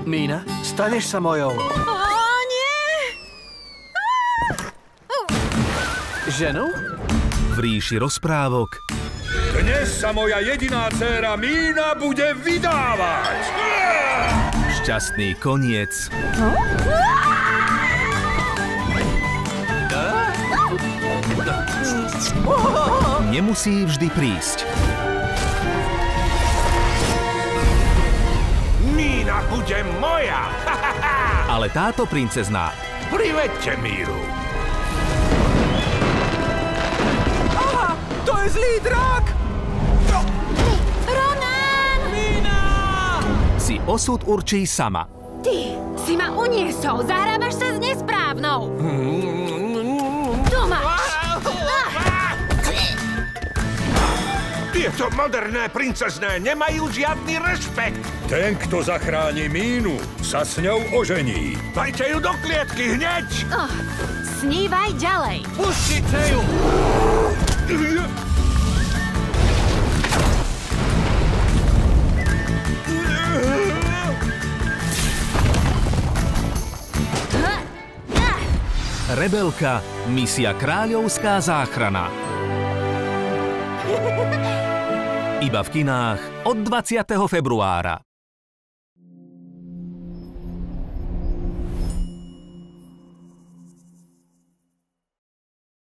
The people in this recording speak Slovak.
Mína, staneš sa mojou. Ó, nie! Ženou? V ríši rozprávok. Dnes sa moja jediná dcéra Mína bude vydávať. Šťastný koniec. Nemusí vždy prísť. Mína bude moja! Ale táto princezná Privedte Míru. Aha, to je zlý drak! Ronan! Mína! si osud určí sama. Ty si ma uniesol. Zahrávaš sa s nesprávnou. Tu máš. Tieto moderné princezné nemajú žiadny rešpekt. Ten, kto zachráni Mínu, sa s ňou ožení. Dajte ju do klietky hneď! Snívaj ďalej. Pustite ju! Rebelka, misia Kráľovská záchrana. Iba v kinách od 20. februára.